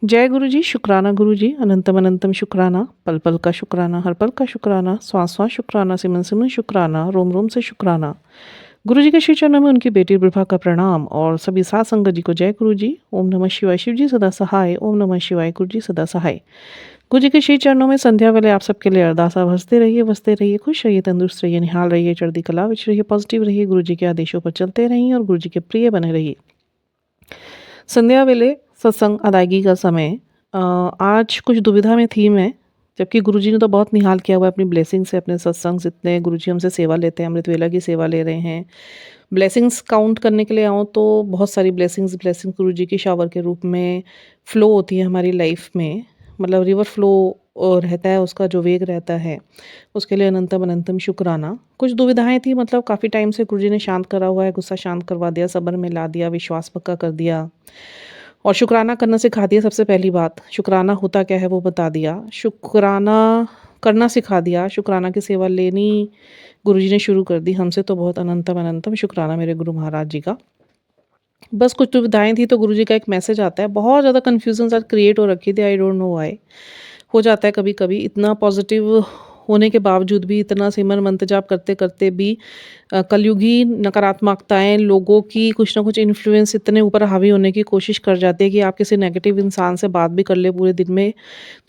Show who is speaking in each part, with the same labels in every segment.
Speaker 1: जय गुरु जी, शुक्राना गुरु जी, अनंतम अनंतम शुक्राना, पल पल का शुक्राना, हर पल का शुक्राना, श्वास श्वास शुक्राना, सिमन सिमन शुक्राना, रोम रोम से शुक्राना। गुरु जी के श्री चरणों में उनकी बेटी विभा का प्रणाम और सभी सात संगत जी को जय गुरु जी। ओम नमः शिवाय, शिव जी सदा सहाय। ओम नमः शिवाय, गुरु जी सदा सहाय। गुरु जी के श्री चरणों में संध्या वेले आप सबके लिए अरदासा। बसते रहिए, खुश रहिए, तंदुरुस्त रहिए, निहाल रहिए, चढ़ती कला विच रहिए, पॉजिटिव रहिए, गुरु जी के आदेशों पर चलते रहिए और गुरु जी के प्रिय बने रहिए। संध्या वेले सत्संग अदायगी का समय। आज कुछ दुविधा में थी मैं, जबकि गुरुजी ने तो बहुत निहाल किया हुआ है अपनी ब्लेसिंग से अपने सत्संग जितने गुरुजी हमसे सेवा लेते हैं, अमृत वेला की सेवा ले रहे हैं। ब्लेसिंग्स काउंट करने के लिए आऊँ तो बहुत सारी ब्लेसिंग्स ब्लेसिंग्स गुरुजी की शावर के रूप में फ़्लो होती है हमारी लाइफ में। मतलब रिवर फ़्लो रहता है, उसका जो वेग रहता है, उसके लिए अनंतम अनंतम शुक्राना। कुछ दुविधाएँ थी, मतलब काफ़ी टाइम से गुरुजी ने शांत करा हुआ है, गुस्सा शांत करवा दिया, सब्र में ला दिया, विश्वास पक्का कर दिया और शुक्राना करना सिखा दिया। सबसे पहली बात, शुक्राना होता क्या है वो बता दिया, शुक्राना करना सिखा दिया, शुक्राना की सेवा लेनी गुरुजी ने शुरू कर दी हमसे। तो बहुत अनंतम अनंतम शुक्राना मेरे गुरु महाराज जी का। बस कुछ दुविधाएँ थी तो गुरुजी का एक मैसेज आता है। बहुत ज़्यादा कन्फ्यूज़न आज क्रिएट हो रखी थी, आई डोंट नो व्हाई। हो जाता है कभी-कभी, इतना पॉज़िटिव होने के बावजूद भी, इतना सिमरन मंत्र जाप करते-करते भी कलयुगी नकारात्मकताएँ लोगों की कुछ ना कुछ इन्फ्लुएंस इतने ऊपर हावी होने की कोशिश कर जाती है कि आप किसी नेगेटिव इंसान से बात भी कर ले पूरे दिन में,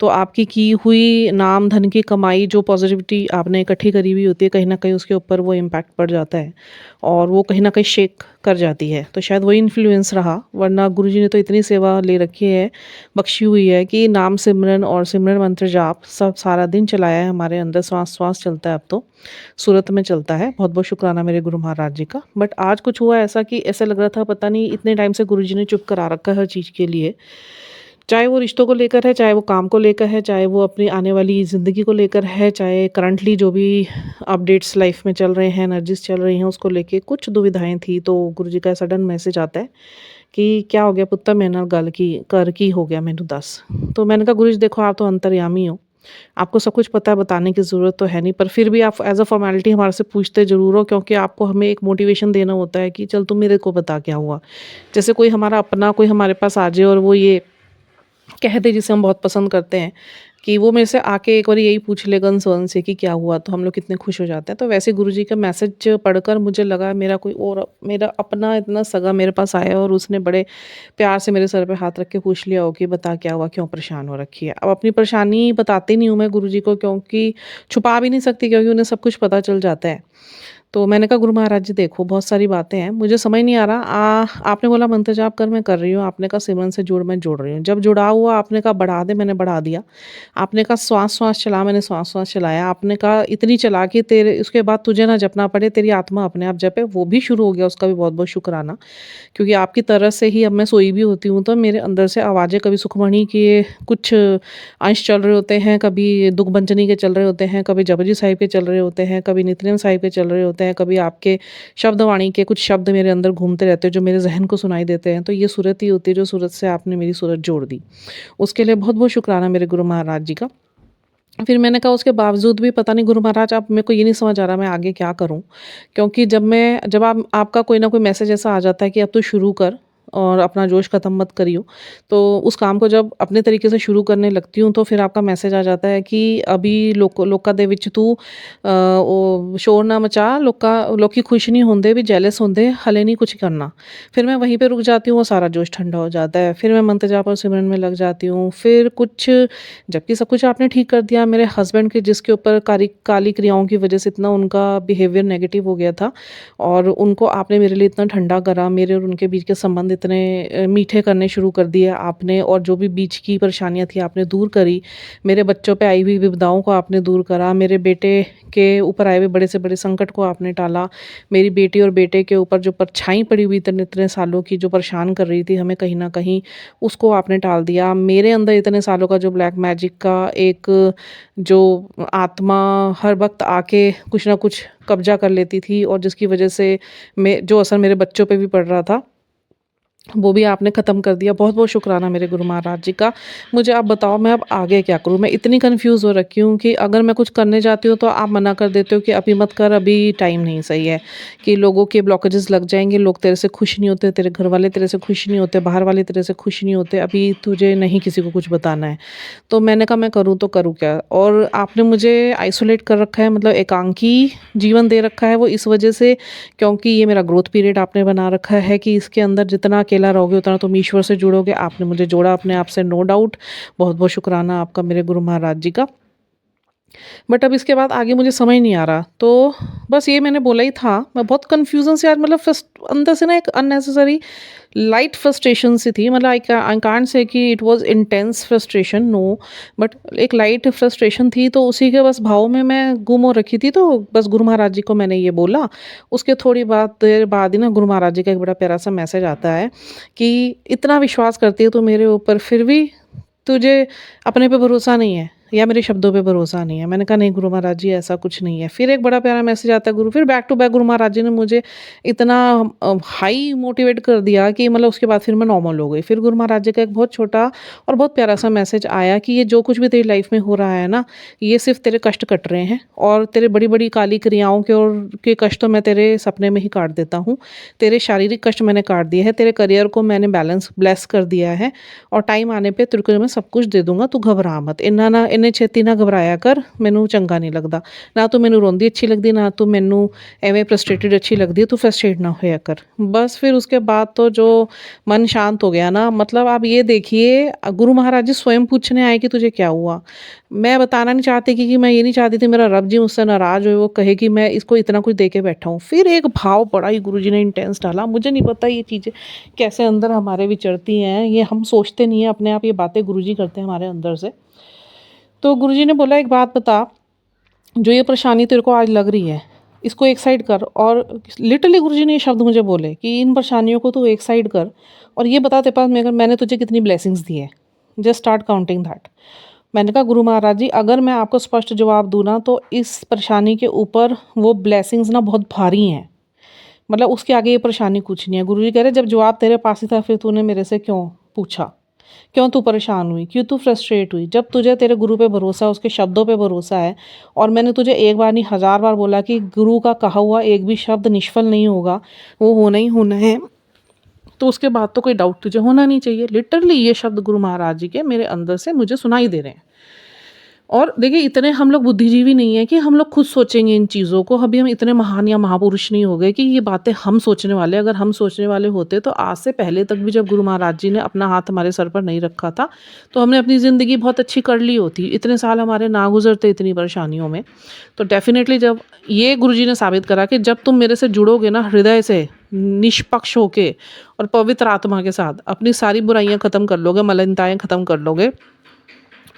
Speaker 1: तो आपकी की हुई नाम धन की कमाई, जो पॉज़िटिविटी आपने इकट्ठी करी हुई होती है, कहीं न कहीं उसके ऊपर वो इम्पैक्ट पड़ जाता है और वो कहीं न कहीं शेक कर जाती है। तो शायद वही इन्फ्लुएंस रहा, वरना गुरुजी ने तो इतनी सेवा ले रखी है, बख्शी हुई है कि नाम सिमरन और सिमरन मंत्र जाप सब सारा दिन चलाया है हमारे अंदर, श्वास-श्वास चलता है अब तो। सूरत में चलता है। बहुत-बहुत शुक्राना मेरे गुरु महाराज जी का। बट आज कुछ हुआ ऐसा कि ऐसा लग रहा था पता नहीं इतने टाइम से गुरुजी ने चुप करा रखा है हर चीज़ के लिए। चाहे वो रिश्तों को लेकर है, चाहे वो काम को लेकर है, चाहे वो अपनी आने वाली ज़िंदगी को लेकर है, चाहे करंटली जो भी अपडेट्स लाइफ़ में चल रहे हैं, एनर्जीज़ चल रही हैं उसको लेके कुछ दुविधाएँ थी। तो गुरुजी का सडन मैसेज आता है कि क्या हो गया पुत्तर, मेरे नाल गल की कर की हो गया मैनू दस। तो मैंने कहा गुरुजी देखो, आप तो अंतर्यामी हो। आपको सब कुछ पता है, बताने की ज़रूरत तो है नहीं, पर फिर भी आप एज़ अ फ़ॉर्मेलिटी हमारे से पूछते ज़रूर हो, क्योंकि आपको हमें एक मोटिवेशन देना होता है कि चल तू मेरे को बता क्या हुआ। जैसे कोई हमारा अपना कोई हमारे पास आ जाए और वो ये कह दे जिसे हम बहुत पसंद करते हैं, कि वो मेरे से आके एक बार यही पूछ ले कंसर्न से कि क्या हुआ, तो हम लोग कितने खुश हो जाते हैं। तो वैसे गुरुजी का मैसेज पढ़कर मुझे लगा मेरा कोई और मेरा अपना इतना सगा मेरे पास आया और उसने बड़े प्यार से मेरे सर पे हाथ रख के पूछ लिया हो कि बता क्या हुआ, क्यों परेशान हो रखी है। अब अपनी परेशानी बताती नहीं हूँ मैं गुरुजी को, क्योंकि छुपा भी नहीं सकती, क्योंकि उन्हें सब कुछ पता चल जाता है। तो मैंने कहा गुरु महाराज जी देखो, बहुत सारी बातें हैं, मुझे समझ नहीं आ रहा। आपने बोला मंत्र जाप कर, मैं कर रही हूँ। आपने कहा सिमरन से जुड़, मैं जुड़ रही हूँ। जब जुड़ा हुआ आपने कहा बढ़ा दे, मैंने बढ़ा दिया। आपने कहा श्वास-श्वास चला, मैंने श्वास-श्वास चलाया। आपने कहा इतनी चला कि तेरे उसके बाद तुझे ना जपना पड़े, तेरी आत्मा अपने आप जपे, वो भी शुरू हो गया, उसका भी बहुत-बहुत शुक्राना। क्योंकि आपकी तरह से ही अब मैं सोई भी होती हूँ तो मेरे अंदर से आवाज़ें कभी सुखमणि के कुछ अंश चल रहे होते हैं, कभी दुखभंजनी के चल रहे होते हैं, कभी जपजी साहिब के चल रहे होते हैं, कभी नित्यनेम साहिब के चल रहे होते हैं, कभी आपके शब्दवाणी के कुछ शब्द मेरे अंदर घूमते रहते हैं जो मेरे ज़हन को सुनाई देते हैं। तो ये सूरत ही होती है जो सूरत से आपने मेरी सूरत जोड़ दी। उसके लिए बहुत-बहुत शुक्राना मेरे गुरु महाराज जी का। फिर मैंने कहा उसके बावजूद भी पता नहीं गुरु महाराज, अब मेरे को ये नहीं समझ आ रहा मैं आगे क्या करूँ? क्योंकि जब आपका कोई ना कोई मैसेज ऐसा आ जाता है कि अब तू शुरू कर और अपना जोश ख़त्म मत करियो। तो उस काम को जब अपने तरीके से शुरू करने लगती हूँ तो फिर आपका मैसेज आ जाता है कि अभी लोका दे विच तू ओ शोर ना मचा, लोकी खुश नहीं होंदे भी जेलस होंदे, हले नहीं कुछ करना। फिर मैं वहीं पे रुक जाती हूँ, वो सारा जोश ठंडा हो जाता है। फिर मैं मंत्र जाप और सिमरन में लग जाती हूँ। फिर कुछ, जबकि सब कुछ आपने ठीक कर दिया, मेरे हस्बैंड के जिसके ऊपर काली क्रियाओं की वजह से इतना उनका बिहेवियर नेगेटिव हो गया था और उनको आपने मेरे लिए इतना ठंडा करा, मेरे और उनके बीच के संबंध इतने मीठे करने शुरू कर दिए आपने, और जो भी बीच की परेशानियाँ थी आपने दूर करी। मेरे बच्चों पे आई हुई विपदाओं को आपने दूर करा, मेरे बेटे के ऊपर आए हुए बड़े से बड़े संकट को आपने टाला। मेरी बेटी और बेटे के ऊपर जो परछाई पड़ी हुई इतने इतने सालों की, जो परेशान कर रही थी हमें कहीं न कहीं, उसको आपने टाल दिया। मेरे अंदर इतने सालों का जो ब्लैक मैजिक का एक जो आत्मा हर वक़्त आके कुछ न कुछ कब्ज़ा कर लेती थी और जिसकी वज़ह से मैं जो असर मेरे बच्चों पे भी पड़ रहा था, वो भी आपने ख़त्म कर दिया। बहुत-बहुत शुक्राना मेरे गुरु महाराज जी का। मुझे आप बताओ मैं अब आगे क्या करूँ? मैं इतनी कन्फ्यूज़ हो रखी हूँ कि अगर मैं कुछ करने जाती हूँ तो आप मना कर देते हो कि अभी मत कर, अभी टाइम नहीं सही है, कि लोगों के ब्लॉकेजेस लग जाएँगे, लोग तेरे से खुश नहीं होते, तेरे घर वाले तेरे से खुश नहीं होते, बाहर वाले तेरे से खुश नहीं होते, अभी तुझे नहीं किसी को कुछ बताना है। तो मैंने कहा मैं करूँ तो करूँ क्या? और आपने मुझे आइसोलेट कर रखा है, मतलब एकांकी जीवन दे रखा है वो इस वजह से, क्योंकि ये मेरा ग्रोथ पीरियड आपने बना रखा है कि इसके अंदर जितना अकेला रहोगे उतना तुम ईश्वर से जुड़ोगे। आपने मुझे जोड़ा अपने आप से, नो डाउट। बहुत-बहुत शुक्राना आपका मेरे गुरु महाराज जी का। बट अब इसके बाद आगे मुझे समझ नहीं आ रहा। तो बस ये मैंने बोला ही था। मैं बहुत कन्फ्यूज़न से आज, मतलब फर्स्ट अंदर से ना एक अननेसेसरी लाइट फ्रस्ट्रेशन सी थी। मतलब आई कांट से कि it was intense frustration, no, but एक लाइट फ्रस्ट्रेशन थी, तो उसी के बस भाव में मैं गुम हो रखी थी। तो बस गुरु महाराज जी को मैंने ये बोला। उसके थोड़ी बात देर बाद ही ना गुरु महाराज जी का एक बड़ा प्यारा-सा मैसेज आता है कि इतना विश्वास करती है तू मेरे ऊपर, फिर भी तुझे अपने पे भरोसा नहीं है या मेरे शब्दों पे भरोसा नहीं है। मैंने कहा नहीं गुरु महाराज जी, ऐसा कुछ नहीं है। फिर एक बड़ा प्यारा मैसेज आता है गुरु, फिर back to back Guru Maharaj जी ने मुझे इतना हाई मोटिवेट कर दिया कि मतलब उसके बाद फिर मैं नॉर्मल हो गई। फिर गुरु महाराज जी का एक बहुत छोटा और बहुत प्यारा सा मैसेज आया कि ये जो कुछ भी तेरी लाइफ में हो रहा है ना, ये सिर्फ तेरे कष्ट कट रहे हैं, और तेरे बड़ी बड़ी काली क्रियाओं के और के कष्ट तो मैं तेरे सपने में ही काट देता हूँ। तेरे शारीरिक कष्ट मैंने काट दिए हैं, तेरे करियर को मैंने ब्लेस कर दिया है, और टाइम आने पे तेरे को मैं सब कुछ दे दूँगा, तू घबरा मत। इन्ने छेती ना घबराया कर, मैनू चंगा नहीं लगदा। ना तू मैनू रोंदी अच्छी लगदी, ना तू मैनू एवें फ्रस्ट्रेटेड अच्छी लगदी है, तू फ्रस्ट्रेट ना होया कर। बस फिर उसके बाद तो जो मन शांत हो गया ना, मतलब आप ये देखिए गुरु महाराज जी स्वयं पूछने आए कि तुझे क्या हुआ? मैं बताना नहीं चाहती कि मैं ये नहीं चाहती थी मेरा रब जी मुझसे नाराज़ हुए, वो कहे कि मैं इसको इतना कुछ दे के बैठा हूँ। फिर एक भाव बड़ा ही गुरुजी ने इंटेंस डाला। मुझे नहीं पता ये चीज़ें कैसे अंदर हमारे विचरती हैं, ये हम सोचते नहीं हैं अपने आप, ये बातें गुरुजी करते हैं हमारे अंदर से। तो गुरुजी ने बोला एक बात बता, जो ये परेशानी तेरे को आज लग रही है, इसको एक साइड कर। और लिटरली गुरुजी ने ये शब्द मुझे बोले कि इन परेशानियों को तू एक साइड कर और ये बता तेरे पास मैंने तुझे कितनी ब्लेसिंग्स दी है। Just start counting that. मैंने कहा गुरु महाराज जी, अगर मैं आपको स्पष्ट जवाब दूँ ना, तो इस परेशानी के ऊपर वो ब्लेसिंग्स ना बहुत भारी हैं। मतलब उसके आगे ये परेशानी कुछ नहीं है। गुरुजी कह रहे जब जवाब तेरे पास ही था फिर तूने मेरे से क्यों पूछा? क्यों तू परेशान हुई? क्यों तू फ्रस्ट्रेट हुई? जब तुझे तेरे गुरु पे भरोसा है, उसके शब्दों पे भरोसा है, और मैंने तुझे एक बार नहीं हज़ार बार बोला कि गुरु का कहा हुआ एक भी शब्द निष्फल नहीं होगा, वो होना ही होना है। तो उसके बाद तो कोई डाउट तुझे होना नहीं चाहिए। लिटरली ये शब्द गुरु महाराज जी के मेरे अंदर से मुझे सुनाई दे रहे हैं। और देखिए इतने हम लोग बुद्धिजीवी नहीं हैं कि हम लोग खुद सोचेंगे इन चीज़ों को। अभी हम इतने महान या महापुरुष नहीं हो गए कि ये बातें हम सोचने वाले। अगर हम सोचने वाले होते तो आज से पहले तक भी जब गुरु महाराज जी ने अपना हाथ हमारे सर पर नहीं रखा था, तो हमने अपनी ज़िंदगी बहुत अच्छी कर ली होती। इतने साल हमारे ना गुज़रते इतनी परेशानियों में। तो डेफ़िनेटली जब ये गुरुजी ने साबित करा कि जब तुम मेरे से जुड़ोगे ना हृदय से, निष्पक्ष होके और पवित्र आत्मा के साथ, अपनी सारी बुराइयाँ ख़त्म कर लोगे, मलिनताएँ ख़त्म कर लोगे,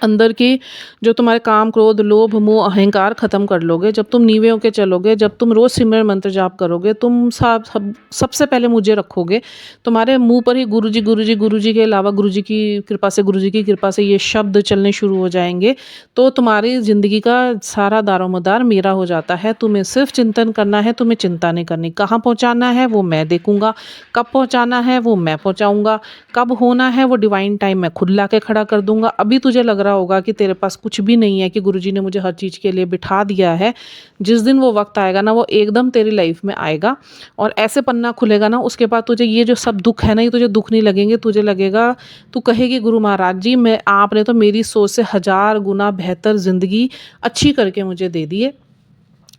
Speaker 1: अंदर की जो तुम्हारे काम, क्रोध, लोभ, मोह, अहंकार ख़त्म कर लोगे, जब तुम नीवे होके चलोगे, जब तुम रोज़ सिमरन मंत्र जाप करोगे, तुम सबसे पहले मुझे रखोगे, तुम्हारे मुँह पर ही गुरुजी, गुरुजी, गुरुजी के अलावा गुरुजी की कृपा से, गुरुजी की कृपा से ये शब्द चलने शुरू हो जाएँगे, तो तुम्हारी ज़िंदगी का सारा दारोमदार मेरा हो जाता है। तुम्हें सिर्फ़ चिंतन करना है, तुम्हें चिंता नहीं करनी। कहाँ पहुँचाना है वो मैं देखूँगा, कब पहुँचाना है वो मैं पहुँचाऊँगा, कब होना है वो डिवाइन टाइम मैं खुद ला के खड़ा कर दूँगा। अभी तुझे लग रहा होगा कि तेरे पास कुछ भी नहीं है, कि गुरुजी ने मुझे हर चीज़ के लिए बिठा दिया है। जिस दिन वो वक्त आएगा ना, वो एकदम तेरी लाइफ में आएगा और ऐसे पन्ना खुलेगा ना, उसके बाद तुझे ये जो सब दुख है ना, ये तुझे दुख नहीं लगेंगे। तुझे लगेगा, तू कहेगी गुरु महाराज जी, मैं आपने तो मेरी सोच से 1000 गुना बेहतर ज़िंदगी अच्छी करके मुझे दे दी है।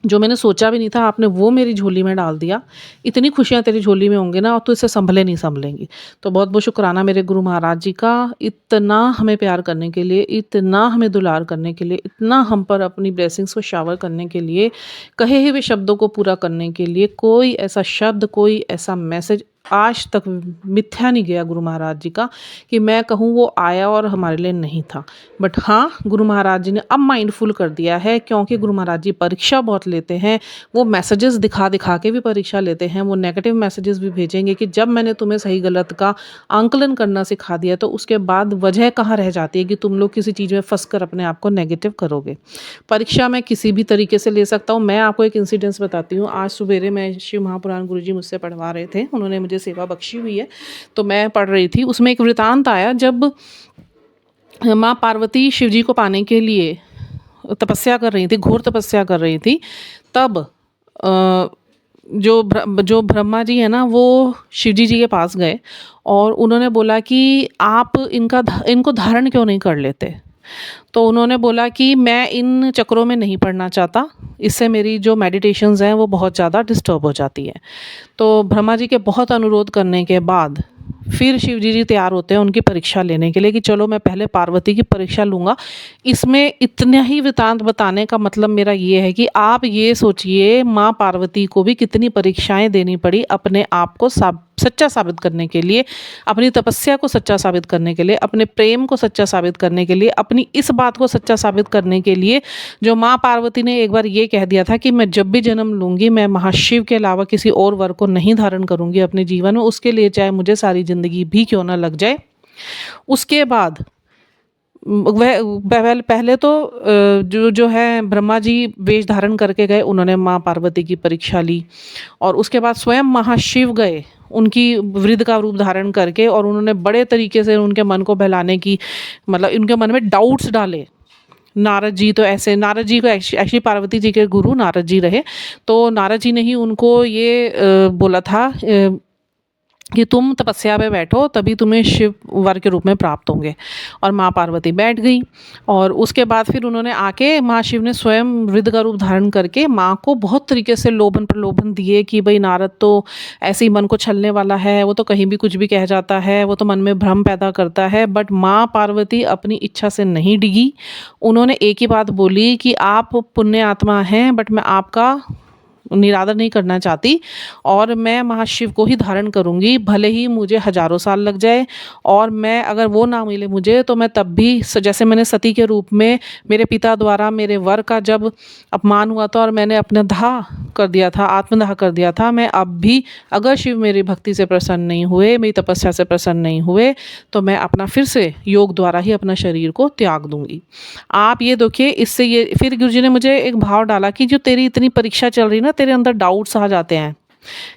Speaker 1: जो मैंने सोचा भी नहीं था आपने वो मेरी झोली में डाल दिया। इतनी खुशियाँ तेरी झोली में होंगी ना, और तू इसे सँभले नहीं सँभलेंगी। तो बहुत बहुत शुक्राना मेरे गुरु महाराज जी का, इतना हमें प्यार करने के लिए, इतना हमें दुलार करने के लिए, इतना हम पर अपनी ब्लेसिंग्स को शावर करने के लिए, कहे हुए शब्दों को पूरा करने के लिए। कोई ऐसा शब्द, कोई ऐसा मैसेज आज तक मिथ्या नहीं गया गुरु महाराज जी का कि मैं कहूँ वो आया और हमारे लिए नहीं था। बट हाँ, गुरु महाराज जी ने अब माइंडफुल कर दिया है, क्योंकि गुरु महाराज जी परीक्षा बहुत लेते हैं। वो मैसेजेस दिखा दिखा के भी परीक्षा लेते हैं। वो नेगेटिव मैसेजेस भी भेजेंगे कि जब मैंने तुम्हें सही गलत का आंकलन करना सिखा दिया, तो उसके बाद वजह कहाँ रह जाती है कि तुम लोग किसी चीज़ में फंस कर अपने आप को नेगेटिव करोगे। परीक्षा मैं किसी भी तरीके से ले सकता हूँ। मैं आपको एक इंसिडेंस बताती हूँ। आज सवेरे मैं शिव महापुराण गुरु जी मुझसे पढ़वा रहे थे। उन्होंने मुझे मुझे सेवा बख्शी हुई है, तो मैं पढ़ रही थी। उसमें एक वृतांत आया, जब माँ पार्वती शिव जी को पाने के लिए तपस्या कर रही थी, घोर तपस्या कर रही थी, तब जो ब्रह्मा जी है ना, वो शिव जी के पास गए और उन्होंने बोला कि आप इनको धारण क्यों नहीं कर लेते। तो उन्होंने बोला कि मैं इन चक्रों में नहीं पढ़ना चाहता, इससे मेरी जो मेडिटेशंस हैं वो बहुत ज़्यादा डिस्टर्ब हो जाती है। तो ब्रह्मा जी के बहुत अनुरोध करने के बाद फिर शिव जी तैयार होते हैं उनकी परीक्षा लेने के लिए कि चलो मैं पहले पार्वती की परीक्षा लूँगा। इसमें इतना ही वृतांत बताने का मतलब मेरा ये है कि आप ये सोचिए, माँ पार्वती को भी कितनी परीक्षाएं देनी पड़ी अपने आप को सच्चा साबित करने के लिए, अपनी तपस्या को सच्चा साबित करने के लिए, अपने प्रेम को सच्चा साबित करने के लिए, अपनी इस बात को सच्चा साबित करने के लिए जो माँ पार्वती ने एक बार ये कह दिया था कि मैं जब भी जन्म लूँगी मैं महाशिव के अलावा किसी और वर को नहीं धारण करूँगी अपने जीवन में, उसके लिए चाहे मुझे सारी ज़िंदगी भी क्यों ना लग जाए। उसके बाद वह पहले तो जो है ब्रह्मा जी वेश धारण करके गए, उन्होंने माँ पार्वती की परीक्षा ली और उसके बाद स्वयं महाशिव गए उनकी वृद्ध का रूप धारण करके, और उन्होंने बड़े तरीके से उनके मन को बहलाने की, मतलब उनके मन में डाउट्स डाले। नारद जी तो ऐसे, नारद जी को एक्चुअली पार्वती जी के गुरु नारद जी रहे, तो नारद जी ने ही उनको ये बोला था कि तुम तपस्या पे बैठो तभी तुम्हें शिव वर के रूप में प्राप्त होंगे। और माँ पार्वती बैठ गई और उसके बाद फिर उन्होंने आके, महाशिव ने स्वयं वृद्ध का रूप धारण करके माँ को बहुत तरीके से लोभन प्रलोभन दिए कि भाई नारद तो ऐसे ही मन को छलने वाला है, वो तो कहीं भी कुछ भी कह जाता है, वो तो मन में भ्रम पैदा करता है। बट माँ पार्वती अपनी इच्छा से नहीं डिगी। उन्होंने एक ही बात बोली कि आप पुण्य आत्मा हैं, बट मैं आपका निरादर नहीं करना चाहती और मैं महाशिव को ही धारण करूंगी, भले ही मुझे हजारों साल लग जाए। और मैं अगर वो ना मिले मुझे तो मैं तब भी, जैसे मैंने सती के रूप में मेरे पिता द्वारा मेरे वर का जब अपमान हुआ था और मैंने अपना दाह कर दिया था, आत्मदाह कर दिया था, मैं अब भी अगर शिव मेरी भक्ति से प्रसन्न नहीं हुए, मेरी तपस्या से प्रसन्न नहीं हुए, तो मैं अपना फिर से योग द्वारा ही अपना शरीर को त्याग दूंगी। आप ये देखिए, इससे ये फिर गुरु जी ने मुझे एक भाव डाला कि जो तेरी इतनी परीक्षा चल रही ना, तेरे अंदर डाउट्स आ जाते हैं।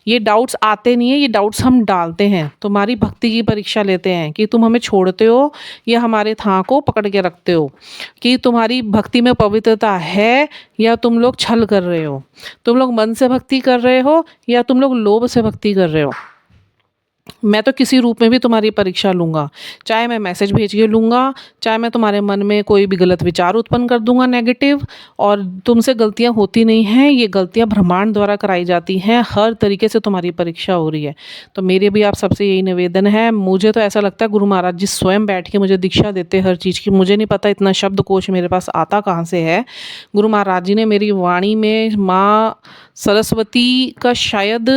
Speaker 1: ये डाउट्स आते नहीं है, ये डाउट्स हम डालते हैं। तुम्हारी भक्ति की परीक्षा लेते हैं कि तुम हमें छोड़ते हो या हमारे थां को पकड़ के रखते हो, कि तुम्हारी भक्ति में पवित्रता है या तुम लोग छल कर रहे हो, तुम लोग मन से भक्ति कर रहे हो या तुम लोग लोभ से भक्ति कर रहे हो। मैं तो किसी रूप में भी तुम्हारी परीक्षा लूँगा, चाहे मैं मैसेज भेज के लूँगा, चाहे मैं तुम्हारे मन में कोई भी गलत विचार उत्पन्न कर दूँगा नेगेटिव। और तुमसे गलतियाँ होती नहीं हैं, ये गलतियाँ ब्रह्मांड द्वारा कराई जाती हैं, हर तरीके से तुम्हारी परीक्षा हो रही है। तो मेरे भी आप सबसे यही निवेदन है। मुझे तो ऐसा लगता है गुरु महाराज जी स्वयं बैठ के मुझे दीक्षा देते हर चीज़ की। मुझे नहीं पता इतना शब्दकोश मेरे पास आता कहाँ से है। गुरु महाराज जी ने मेरी वाणी में माँ सरस्वती का शायद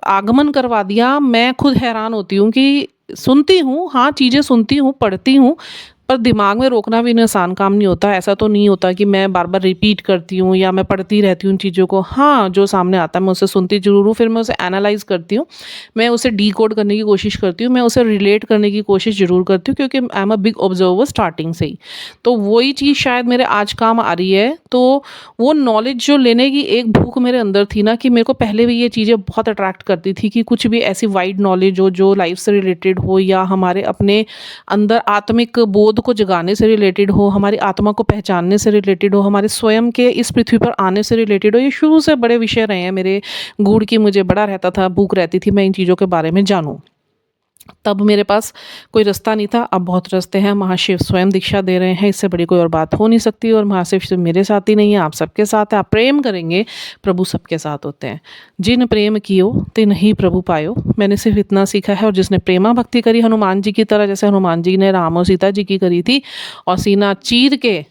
Speaker 1: आगमन करवा दिया। मैं खुद हैरान होती हूँ कि सुनती हूँ, हाँ चीज़ें सुनती हूँ, पढ़ती हूँ, पर दिमाग में रोकना भी आसान काम नहीं होता। ऐसा तो नहीं होता कि मैं बार बार रिपीट करती हूँ या मैं पढ़ती रहती हूँ उन चीज़ों को। हाँ, जो सामने आता है मैं उसे सुनती जरूर हूँ, फिर मैं उसे एनालाइज करती हूँ, मैं उसे डीकोड करने की कोशिश करती हूँ, मैं उसे रिलेट करने की कोशिश ज़रूर करती हूँ, क्योंकि I am a big observer starting से ही। तो वही चीज़ शायद मेरे आज काम आ रही है। तो वो नॉलेज जो लेने की एक भूख मेरे अंदर थी ना, कि मेरे को पहले भी ये चीज़ें बहुत अट्रैक्ट करती थी कि कुछ भी ऐसी वाइड नॉलेज हो जो लाइफ से रिलेटेड हो या हमारे अपने अंदर आत्मिक बोध को जगाने से रिलेटेड हो, हमारी आत्मा को पहचानने से रिलेटेड हो, हमारे स्वयं के इस पृथ्वी पर आने से रिलेटेड हो। ये शुरू से बड़े विषय रहे हैं मेरे गूढ़ की, मुझे बड़ा रहता था, भूख रहती थी मैं इन चीज़ों के बारे में जानूं। तब मेरे पास कोई रास्ता नहीं था, अब बहुत रास्ते हैं। महाशिव स्वयं दीक्षा दे रहे हैं, इससे बड़ी कोई और बात हो नहीं सकती। और महाशिव सिर्फ मेरे साथ ही नहीं है, आप सबके साथ है। आप प्रेम करेंगे, प्रभु सबके साथ होते हैं। जिन प्रेम कियो तिन ही प्रभु पायो। मैंने सिर्फ इतना सीखा है। और जिसने प्रेमा भक्ति करी हनुमान जी की तरह, जैसे हनुमान जी ने राम और सीता जी की करी थी और सीना चीर के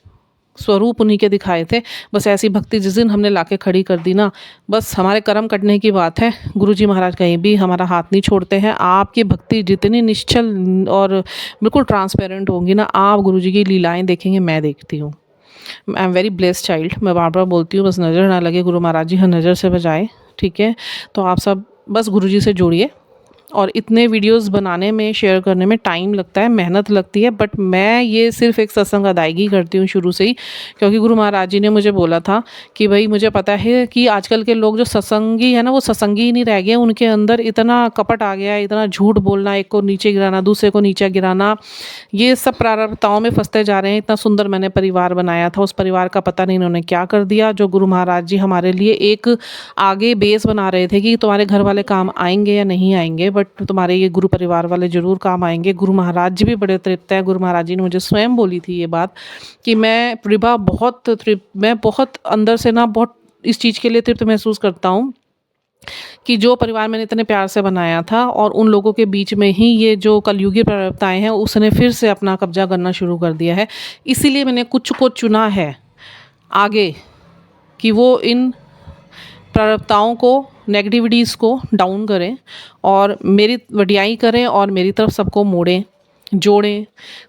Speaker 1: स्वरूप उन्हीं के दिखाए थे, बस ऐसी भक्ति जिस दिन हमने लाके खड़ी कर दी ना, बस हमारे कर्म कटने की बात है। गुरुजी महाराज कहीं भी हमारा हाथ नहीं छोड़ते हैं। आपकी भक्ति जितनी निश्चल और बिल्कुल ट्रांसपेरेंट होंगी ना, आप गुरुजी की लीलाएं देखेंगे, मैं देखती हूँ। I am very blessed child. मैं बार बार बोलती हूँ, बस नज़र ना लगे गुरु महाराज जी हर नज़र से बजाए, ठीक है। तो आप सब बस गुरुजी से जुड़िए और इतने वीडियोस बनाने में, शेयर करने में टाइम लगता है, मेहनत लगती है, बट मैं ये सिर्फ एक सत्संग अदायगी करती हूँ शुरू से ही, क्योंकि गुरु महाराज जी ने मुझे बोला था कि भाई मुझे पता है कि आजकल के लोग जो सत्संगी है ना, वो सत्संगी ही नहीं रह गए, उनके अंदर इतना कपट आ गया है, इतना झूठ बोलना, एक को नीचे गिराना, दूसरे को नीचे गिराना, ये सब प्रारब्धताओं में फंसते जा रहे हैं। इतना सुंदर मैंने परिवार बनाया था, उस परिवार का पता नहीं इन्होंने क्या कर दिया। जो गुरु महाराज जी हमारे लिए एक आगे बेस बना रहे थे कि तुम्हारे घर वाले काम आएंगे या नहीं आएंगे, बट तुम्हारे ये गुरु परिवार वाले ज़रूर काम आएंगे। गुरु महाराज जी भी बड़े तृप्त हैं। गुरु महाराज जी ने मुझे स्वयं बोली थी ये बात कि मैं बहुत अंदर से ना बहुत इस चीज़ के लिए तृप्त महसूस करता हूँ कि जो परिवार मैंने इतने प्यार से बनाया था, और उन लोगों के बीच में ही ये जो कलयुगी प्रारब्धताएं हैं उसने फिर से अपना कब्जा करना शुरू कर दिया है। इसीलिए मैंने कुछ को चुना है आगे कि वो इन प्रारब्धताओं को, नेगेटिविटीज़ को डाउन करें और मेरी वडियाई करें और मेरी तरफ सबको मोड़ें, जोड़ें।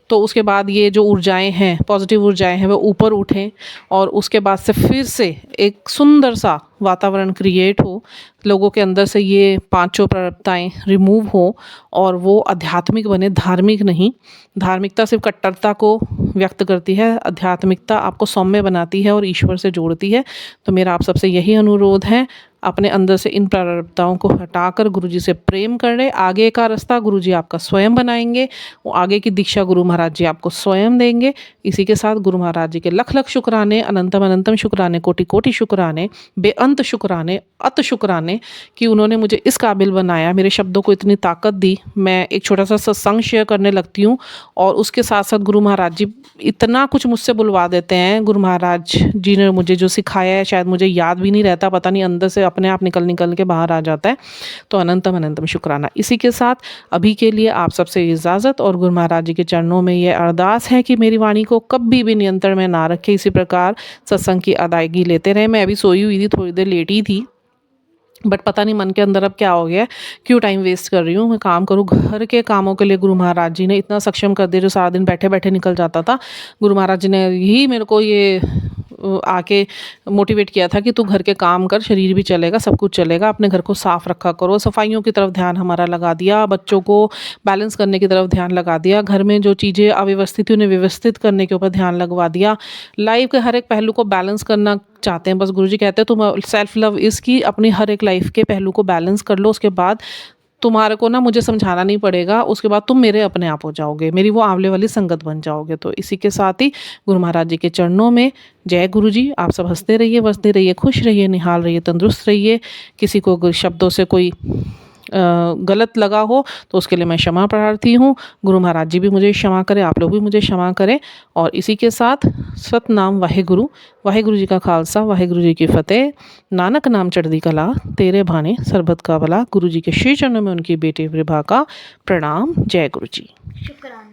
Speaker 1: तो उसके बाद ये जो ऊर्जाएं हैं, पॉजिटिव ऊर्जाएं हैं, वो ऊपर उठें और उसके बाद से फिर से एक सुंदर सा वातावरण क्रिएट हो, लोगों के अंदर से ये पांचों प्रारब्धताएं रिमूव हो और वो आध्यात्मिक बने, धार्मिक नहीं। धार्मिकता सिर्फ कट्टरता को व्यक्त करती है, आध्यात्मिकता आपको सौम्य बनाती है और ईश्वर से जोड़ती है। तो मेरा आप सबसे यही अनुरोध है, अपने अंदर से इन प्रारब्धताओं को हटाकर गुरुजी से प्रेम करें। आगे का रास्ता गुरुजी आपका स्वयं बनाएंगे, वो आगे की दीक्षा गुरु महाराज जी आपको स्वयं देंगे। इसी के साथ गुरु महाराज जी के लख लख शुक्राने, अनंतम अनंतम शुक्राने, कोटि कोटि शुक्राने, बेअंत शुक्राने, अत शुक्राने कि उन्होंने मुझे इस काबिल बनाया, मेरे शब्दों को इतनी ताकत दी। मैं एक छोटा सा सत्संग शेयर करने लगती हूँ और उसके साथ साथ गुरु महाराज जी इतना कुछ मुझसे बुलवा देते हैं। गुरु महाराज जी ने मुझे जो सिखाया है शायद मुझे याद भी नहीं रहता, पता नहीं अंदर से अपने आप निकल निकल के बाहर आ जाता है। तो अनंतम अनंतम शुक्राना। इसी के साथ अभी के लिए आप सबसे इजाज़त और गुरु महाराज जी के चरणों में ये अरदास है कि मेरी वाणी को कभी भी नियंत्रण में ना रखे। इसी प्रकार सत्संग की अदायगी लेते रहे। मैं अभी सोई हुई थी, थोड़ी देर लेटी थी, बट पता नहीं मन के अंदर अब क्या हो गया, क्यों टाइम वेस्ट कर रही हूँ। मैं काम करूँ, घर के कामों के लिए गुरु महाराज जी ने इतना सक्षम कर दिया जो सारा दिन बैठे बैठे निकल जाता था। गुरु महाराज जी ने ही मेरे को ये आके मोटिवेट किया था कि तू घर के काम कर, शरीर भी चलेगा, सब कुछ चलेगा। अपने घर को साफ रखा करो। सफाइयों की तरफ ध्यान हमारा लगा दिया, बच्चों को बैलेंस करने की तरफ ध्यान लगा दिया, घर में जो चीज़ें अव्यवस्थित थी उन्हें व्यवस्थित करने के ऊपर ध्यान लगवा दिया। लाइफ के हर एक पहलू को बैलेंस करना चाहते हैं बस गुरुजी कहते हैं तुम सेल्फ लव इसकी अपनी हर एक लाइफ के पहलू को बैलेंस कर लो, उसके बाद तुम्हारे को ना मुझे समझाना नहीं पड़ेगा, उसके बाद तुम मेरे अपने आप हो जाओगे, मेरी वो आंवले वाली संगत बन जाओगे। तो इसी के साथ ही गुरु महाराज जी के चरणों में जय गुरु जी। आप सब हंसते रहिए, बसते रहिए, खुश रहिए, निहाल रहिए, तंदुरुस्त रहिए। किसी को शब्दों से कोई गलत लगा हो तो उसके लिए मैं क्षमा प्रार्थी हूँ। गुरु महाराज जी भी मुझे क्षमा करें, आप लोग भी मुझे क्षमा करें। और इसी के साथ सतनाम वाहेगुरु, वाहेगुरु जी का खालसा, वाहेगुरु जी की फतेह। नानक नाम चढ़दी कला, तेरे भाने सरबत का भला। गुरु जी के श्री चरणों में उनकी बेटी विभा का प्रणाम। जय गुरु जी।
Speaker 2: शुक्राना।